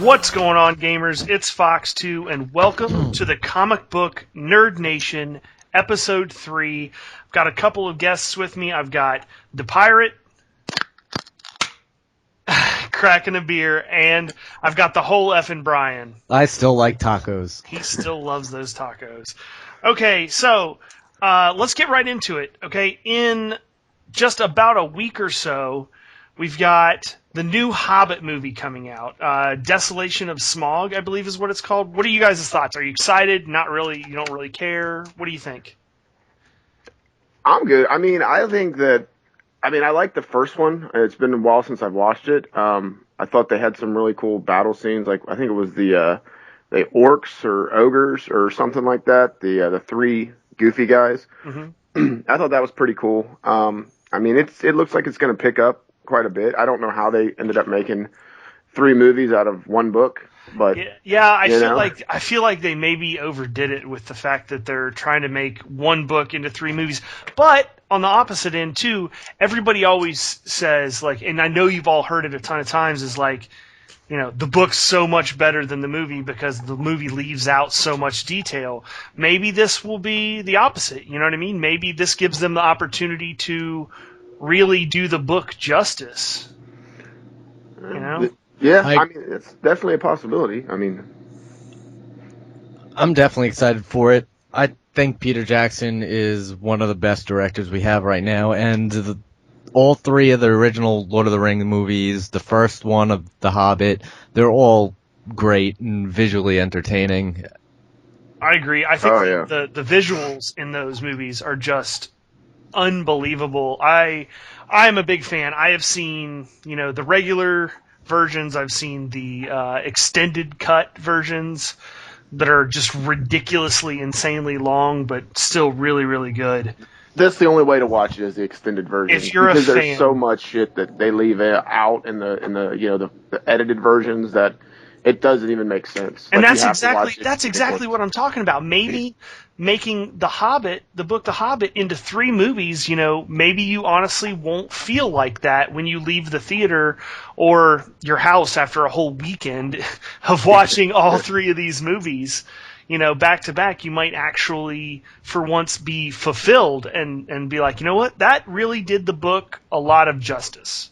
What's going on, gamers? It's Fox2, and welcome to the Comic Book Nerd Nation, Episode 3. I've got a couple of guests with me. I've got the Pirate, cracking a beer, and I've got the whole effing Brian. I still like tacos. He still loves those tacos. Okay, so let's get right into it. Okay, in just about a week or so, we've got the new Hobbit movie coming out. Desolation of Smaug, I believe is what it's called. What are you guys' thoughts? Are you excited? Not really? You don't really care? What do you think? I'm good. I mean, I think that... I like the first one. It's been a while since I've watched it. I thought they had some really cool battle scenes. Like, I think it was the orcs or ogres or something like that. The three goofy guys. Mm-hmm. I thought that was pretty cool. It looks like it's going to pick up quite a bit. I don't know how they ended up making 3 movies out of one book, but I feel like they maybe overdid it with the fact that they're trying to make one book into 3 movies. But on the opposite end too, everybody always says, like, and I know you've all heard it a ton of times, is like, you know, the book's so much better than the movie because the movie leaves out so much detail. Maybe this will be the opposite. You know what I mean? Maybe this gives them the opportunity to really do the book justice. You know? Yeah, it's definitely a possibility. I'm definitely excited for it. I think Peter Jackson is one of the best directors we have right now, and all 3 of the original Lord of the Rings movies, the first one of The Hobbit, they're all great and visually entertaining. I agree. I think the visuals in those movies are just unbelievable. I am a big fan. I have seen, the regular versions. I've seen the extended cut versions that are just ridiculously, insanely long, but still really, really good. That's the only way to watch it is the extended version. If you're because a fan, there's so much shit that they leave out in the edited versions that it doesn't even make sense. And that's exactly what I'm talking about. Maybe making the book The Hobbit into 3 movies, maybe you honestly won't feel like that when you leave the theater or your house after a whole weekend of watching all 3 of these movies, back to back. You might actually, for once, be fulfilled and be like, you know what, that really did the book a lot of justice.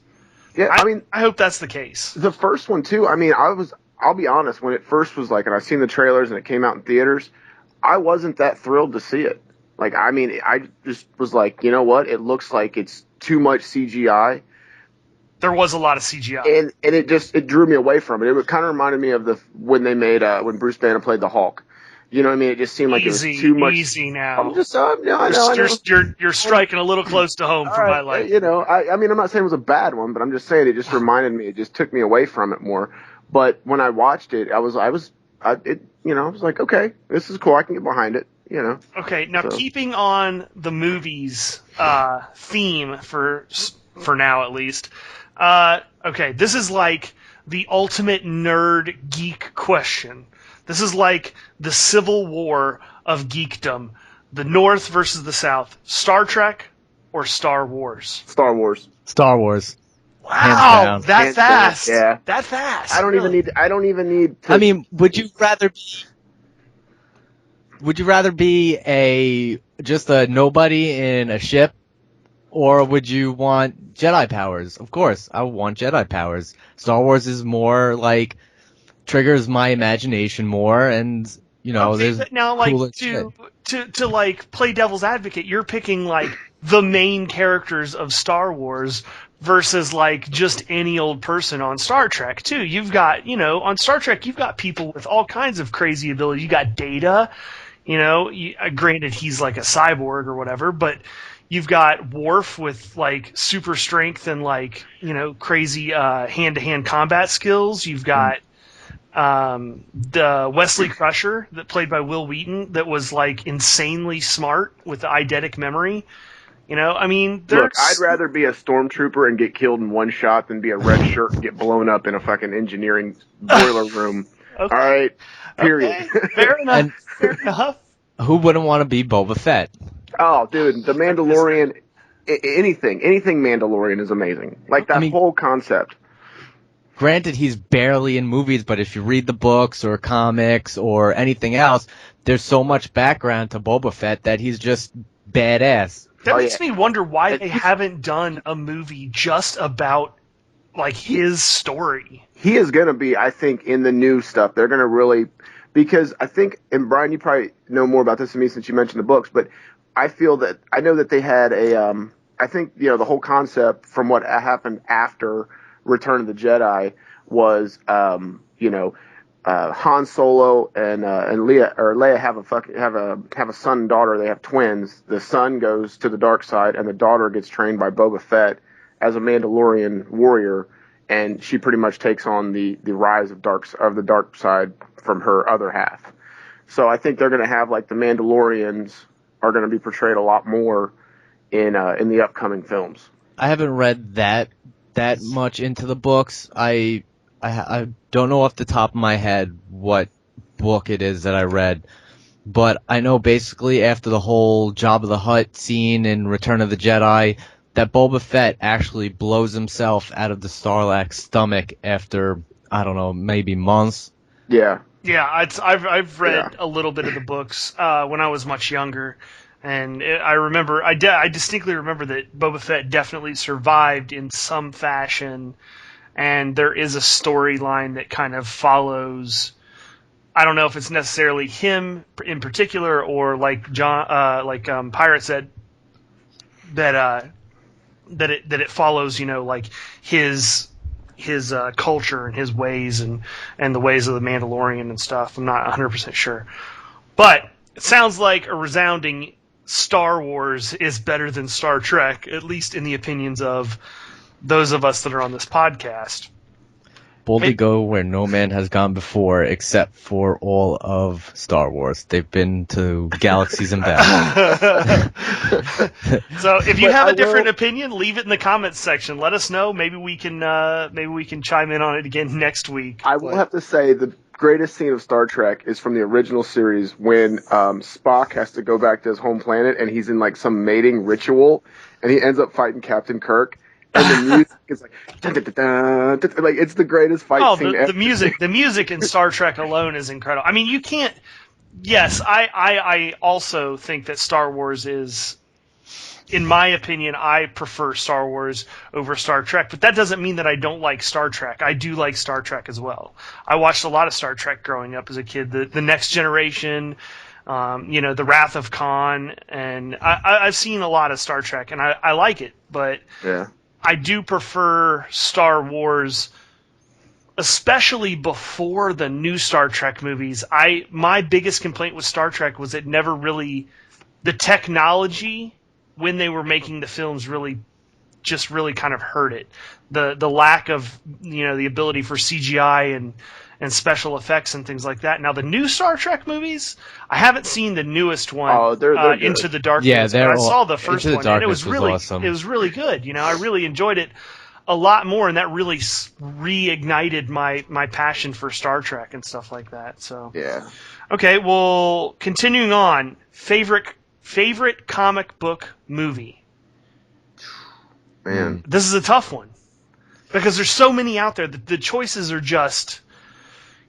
Yeah, I hope that's the case. The first one too. I'll be honest, when it first was and I've seen the trailers and it came out in theaters, I wasn't that thrilled to see it. I just was like, you know what? It looks like it's too much CGI. There was a lot of CGI. And it drew me away from it. It kind of reminded me of when they made, when Bruce Banner played the Hulk. You know what I mean? It just seemed like it was too much. Easy now. I'm just, I know. You're striking a little close to home for my life. I'm not saying it was a bad one, but I'm just saying it just reminded me, it just took me away from it more. But when I watched it, I was like, okay, this is cool. I can get behind it, Okay, now keeping on the movies theme for now at least. Okay, this is like the ultimate nerd geek question. This is like the Civil War of geekdom. The North versus the South. Star Trek or Star Wars? Star Wars. Star Wars. Wow, that fast. Yeah. That fast. I don't even need to... would you rather be just a nobody in a ship, or would you want Jedi powers? Of course, I would want Jedi powers. Star Wars is more like triggers my imagination more, and there's now to like play devil's advocate, you're picking like the main characters of Star Wars versus like just any old person on Star Trek too. You've got, on Star Trek, you've got people with all kinds of crazy abilities. You got Data, granted he's like a cyborg or whatever, but you've got Worf with like super strength and like, crazy hand-to-hand combat skills. You've got the Wesley Crusher that played by Will Wheaton that was like insanely smart with the eidetic memory. Look, I'd rather be a stormtrooper and get killed in one shot than be a red shirt and get blown up in a fucking engineering boiler room. Okay. All right. Period. Okay. Fair enough. Fair enough. Who wouldn't want to be Boba Fett? Oh, dude, the Mandalorian, anything Mandalorian is amazing. Like that whole concept. granted, he's barely in movies, but if you read the books or comics or anything else, there's so much background to Boba Fett that he's just badass. That makes me wonder why they haven't done a movie just about like his story. He is going to be, I think, in the new stuff. They're going to really, because I think, and Brian, you probably know more about this than me since you mentioned the books, but I know that they had I think, the whole concept from what happened after Return of the Jedi was, Han Solo and Leia have a son and daughter. They have twins. The son goes to the dark side, and the daughter gets trained by Boba Fett as a Mandalorian warrior, and she pretty much takes on the rise of the dark side from her other half. So I think they're going to have like the Mandalorians are going to be portrayed a lot more in the upcoming films. I haven't read that much into the books. I don't know off the top of my head what book it is that I read, but I know basically after the whole Jabba the Hutt scene in Return of the Jedi, that Boba Fett actually blows himself out of the Sarlacc's stomach after, I don't know, maybe months. Yeah. Yeah, I've read a little bit of the books when I was much younger, and I distinctly remember that Boba Fett definitely survived in some fashion, and there is a storyline that kind of follows. I don't know if it's necessarily him in particular, or like Pirate said, that it follows, like his culture and his ways and the ways of the Mandalorian and stuff. I'm not 100% sure. But it sounds like a resounding Star Wars is better than Star Trek, at least in the opinions of those of us that are on this podcast. Boldly go where no man has gone before, except for all of Star Wars. They've been to galaxies and back. So if you have a different opinion, leave it in the comments section. Let us know. Maybe we can chime in on it again next week. I will have to say the greatest scene of Star Trek is from the original series when Spock has to go back to his home planet and he's in like some mating ritual and he ends up fighting Captain Kirk. And the music is like, dun, dun, dun, dun, dun, like it's the greatest fight scene ever. The music in Star Trek alone is incredible. I mean, you can't. Yes, I also think that Star Wars is, in my opinion, I prefer Star Wars over Star Trek. But that doesn't mean that I don't like Star Trek. I do like Star Trek as well. I watched a lot of Star Trek growing up as a kid. The Next Generation. The Wrath of Khan, and I've seen a lot of Star Trek, and I like it, but yeah. I do prefer Star Wars, especially before the new Star Trek movies. My biggest complaint with Star Trek was it never really, the technology when they were making the films really kind of hurt it. The lack of, the ability for CGI and special effects and things like that. Now the new Star Trek movies, I haven't seen the newest one, Into the Darkness. Yeah, but I saw the first one, and it was really awesome. It was really good. I really enjoyed it a lot more, and that really reignited my passion for Star Trek and stuff like that. So yeah. Okay, well, continuing on, favorite comic book movie. Man, this is a tough one because there's so many out there. The choices are just.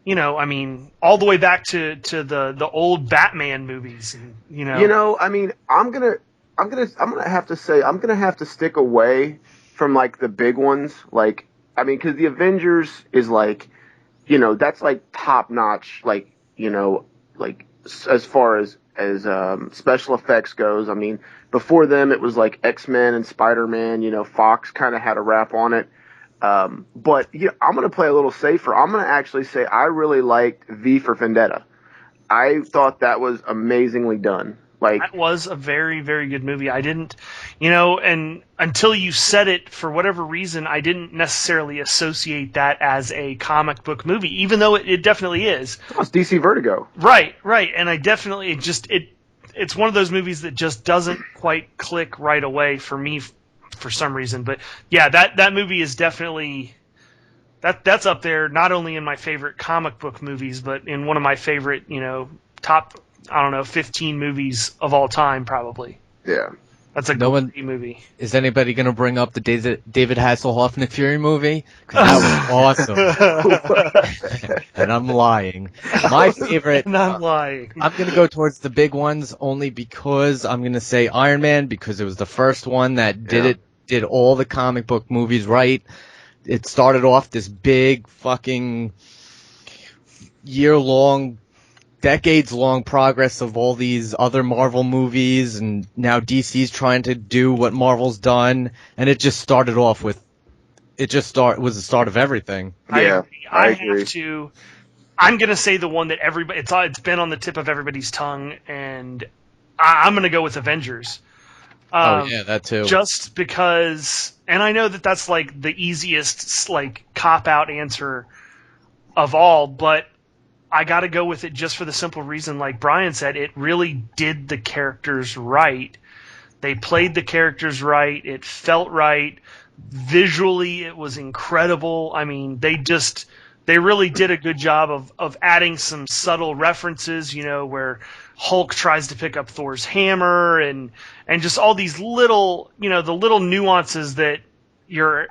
All the way back to the old Batman movies. I'm gonna have to say I'm gonna have to stick away from like the big ones. Because the Avengers is like, that's like top notch. As far as special effects goes. Before them it was like X-Men and Spider-Man. Fox kind of had a rap on it. But I'm going to play a little safer. I'm going to actually say I really liked V for Vendetta. I thought that was amazingly done. That was a very, very good movie. I didn't, and until you said it, for whatever reason, I didn't necessarily associate that as a comic book movie, even though it definitely is. It's DC Vertigo. Right. And I definitely, it's one of those movies that just doesn't quite click right away for me for some reason. But yeah, that movie is definitely that's up there, not only in my favorite comic book movies, but in one of my favorite, top, 15 movies of all time, probably. Yeah. That's a No one- great movie. Is anybody going to bring up the David Hasselhoff Nick Fury movie? 'Cause that was awesome. And I'm lying. My favorite. And I'm lying. I'm going to go towards the big ones only because I'm going to say Iron Man because it was the first one that did all the comic book movies right. It started off this big fucking year-long, decades-long progress of all these other Marvel movies, and now DC's trying to do what Marvel's done, and it just started off with, was the start of everything. Yeah, I agree. have to. I'm gonna say the one that everybody. It's been on the tip of everybody's tongue, and I'm gonna go with Avengers. Oh yeah, that too. Just because, and I know that that's like the easiest like cop out answer of all, but I got to go with it just for the simple reason, like Brian said, it really did the characters right. They played the characters right. It felt right. Visually, it was incredible. I mean, they really did a good job of adding some subtle references, where Hulk tries to pick up Thor's hammer and just all these little, the little nuances that you're,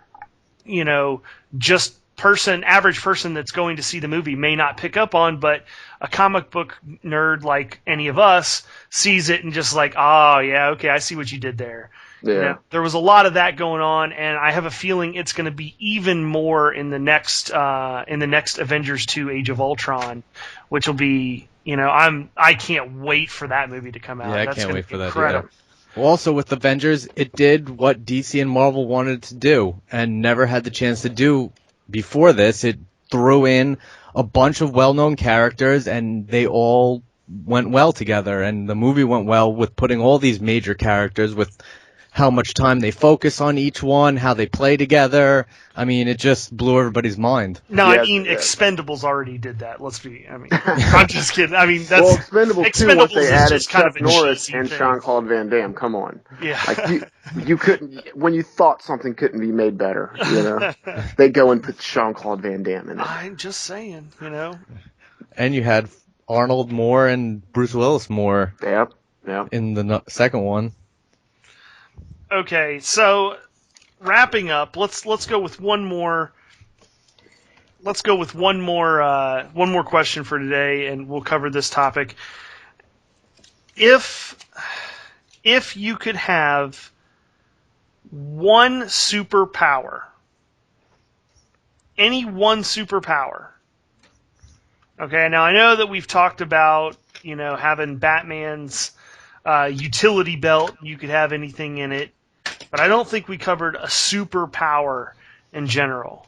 just average person that's going to see the movie may not pick up on, but a comic book nerd like any of us sees it and just like, oh yeah, okay, I see what you did there. Yeah. There was a lot of that going on, and I have a feeling it's going to be even more in the next Avengers 2: Age of Ultron, which will be, I can't wait for that movie to come out. Yeah, I That's can't gonna wait be for that incredible. either. Well, also with Avengers, it did what DC and Marvel wanted to do and never had the chance to do before this. It threw in a bunch of well-known characters, and they all went well together, and the movie went well with putting all these major characters with how much time they focus on each one, how they play together. I mean, it just blew everybody's mind. No, Yeah, I mean, yeah. Expendables already did that. I'm just kidding. I mean, that's Well, Expendables 2, once Expendables they is added just kind Chuck of a Norris cheesy and thing. Jean-Claude Van Damme. Come on. Yeah. Like you couldn't, when you thought something couldn't be made better, they go and put Jean-Claude Van Damme in it. I'm just saying, And you had Arnold Moore and Bruce Willis Moore Yep. in the second one. Okay, so wrapping up, let's go with one more. Let's go with one more question for today, and we'll cover this topic. If you could have one superpower, any one superpower. Okay, now I know that we've talked about having Batman's utility belt. You could have anything in it. But I don't think we covered a superpower in general.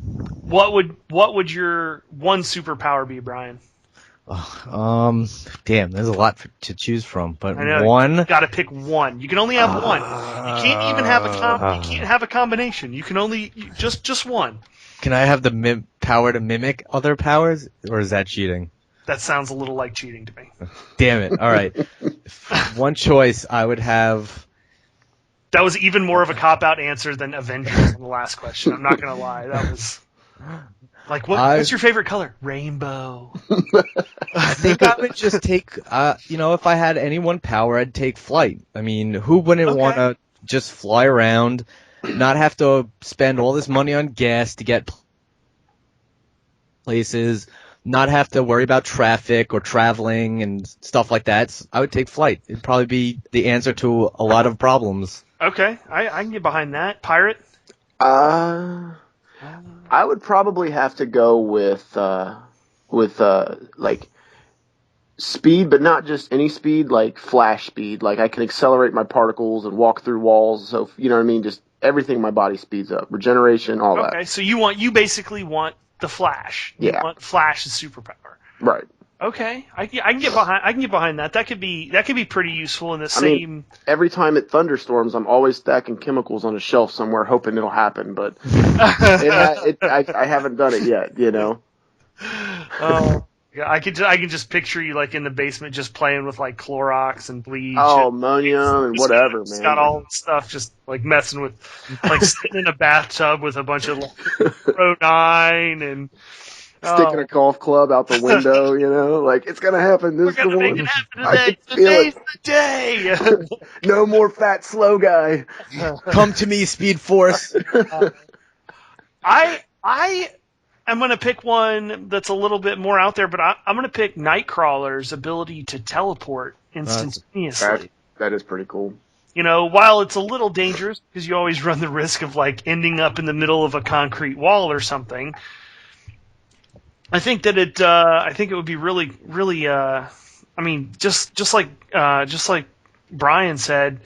What would your one superpower be, Brian? Damn, there's a lot to choose from, but I know, one. you got to pick one. You can only have one. You can't even have you can't have a combination. You can only just one. Can I have the power to mimic other powers, or is that cheating? That sounds a little like cheating to me. Damn it! All right, one choice I would have. That was even more of a cop-out answer than Avengers in the last question. I'm not going to lie. That was like, what's your favorite color? Rainbow. I think I would just take, if I had any one power, I'd take flight. I mean, who wouldn't want to just fly around, not have to spend all this money on gas to get places, not have to worry about traffic or traveling and stuff like that? I would take flight. It'd probably be the answer to a lot of problems. Okay, I can get behind that. Pirate? I would probably have to go with like speed, but not just any speed, like flash speed. Like I can accelerate my particles and walk through walls. So you know what I mean? Just everything in my body speeds up. Regeneration, all that. Okay, so you basically want the Flash. You want Flash's superpower. Right. Okay, I can get behind that. That could be pretty useful in the same. I mean, every time it thunderstorms, I'm always stacking chemicals on a shelf somewhere, hoping it'll happen. But I haven't done it yet. Oh, yeah, I can just picture you like in the basement, just playing with like Clorox and bleach. Oh, ammonia and whatever, man. Got all the stuff, just like messing with, like sitting in a bathtub with a bunch of like, Pro 9 and. sticking a golf club out the window, you know, like it's gonna happen. This We're is the gonna make one. it happen I today. can feel Today's it. the day. No more fat slow guy. Come to me, Speed Force. I am going to pick one that's a little bit more out there, but I'm going to pick Nightcrawler's ability to teleport instantaneously. That is pretty cool. You know, while it's a little dangerous because you always run the risk of like ending up in the middle of a concrete wall or something, I think that it would be really, really. I mean, just like Brian said,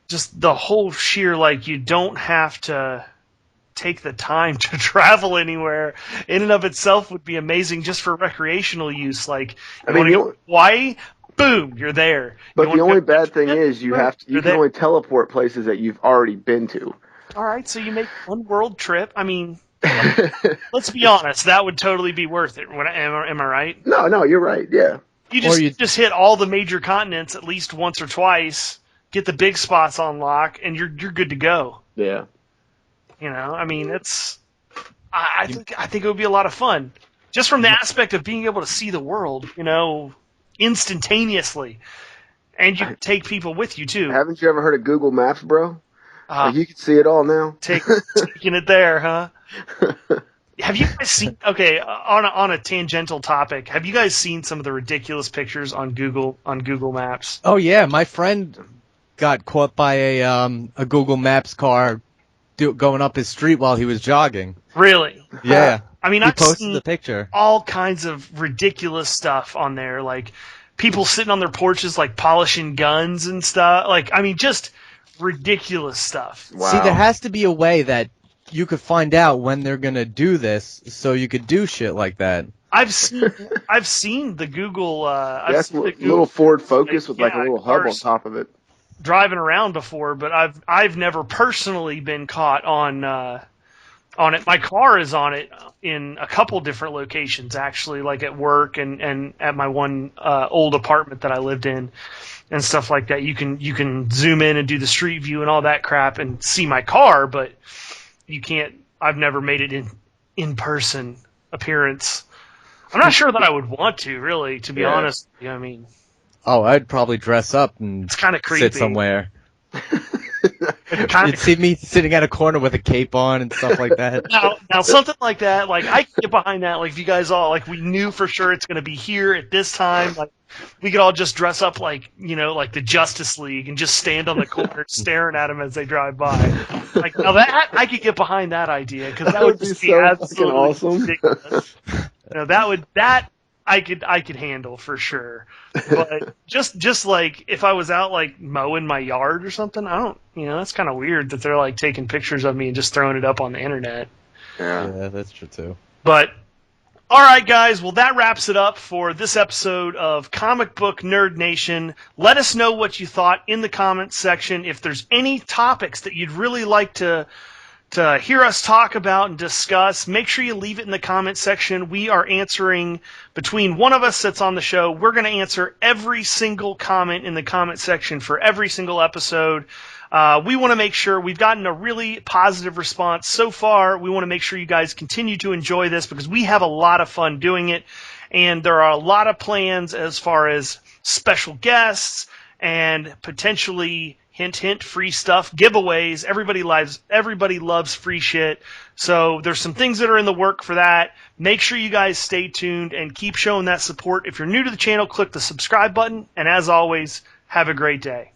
just the whole sheer like you don't have to take the time to travel anywhere in and of itself would be amazing just for recreational use. Like, you want to go to Hawaii, boom, you're there. But the only bad thing is you can only teleport places that you've already been to. All right, so you make one world trip. I mean, let's be honest, that would totally be worth it. Am I right? No, you're right. Yeah. You just hit all the major continents at least once or twice, get the big spots on lock, and you're good to go. Yeah. You know, I mean, I think it would be a lot of fun, just from the aspect of being able to see the world, you know, instantaneously, and you can take people with you too. Haven't you ever heard of Google Maps, bro? Like you can see it all now. Taking it there, huh? Have you guys seen? Okay, on a tangential topic, have you guys seen some of the ridiculous pictures on Google Maps? Oh yeah, my friend got caught by a Google Maps car going up his street while he was jogging. Really? Yeah. I mean, he I've posted seen the picture. all kinds of ridiculous stuff on there, like people sitting on their porches, like polishing guns and stuff. Like, I mean, just ridiculous stuff. Wow. See, there has to be a way that you could find out when they're gonna do this, so you could do shit like that. I've seen the Google. That's a little Ford Focus with like a little hub on top of it. Driving around before, but I've never personally been caught on it. My car is on it in a couple different locations, actually, like at work and at my one old apartment that I lived in and stuff like that. You can zoom in and do the street view and all that crap and see my car, but you can't. I've never made it in person appearance. I'm not sure that I would want to, really, to be honest. Yeah, I mean. Oh, I'd probably dress up and it's kind of creepy. sit somewhere. You'd see me sitting at a corner with a cape on and stuff like that. Now something like that, like I could get behind that. Like if you guys all, like we knew for sure it's going to be here at this time, like we could all just dress up like, you know, like the Justice League and just stand on the corner staring at them as they drive by. Like now that I could get behind that idea because that would just be so absolutely awesome. ridiculous. You know, that I could handle for sure. But just like if I was out like mowing my yard or something, I don't, you know, that's kind of weird that they're like taking pictures of me and just throwing it up on the internet. Yeah, that's true too. But all right, guys, well that wraps it up for this episode of Comic Book Nerd Nation. Let us know what you thought in the comments section. If there's any topics that you'd really like to hear us talk about and discuss, make sure you leave it in the comment section. We are answering, between one of us that's on the show, we're going to answer every single comment in the comment section for every single episode. We want to make sure we've gotten a really positive response so far. We want to make sure you guys continue to enjoy this because we have a lot of fun doing it. And there are a lot of plans as far as special guests and potentially hint, hint, free stuff, giveaways. Everybody loves free shit. So there's some things that are in the work for that. Make sure you guys stay tuned and keep showing that support. If you're new to the channel, click the subscribe button. And as always, have a great day.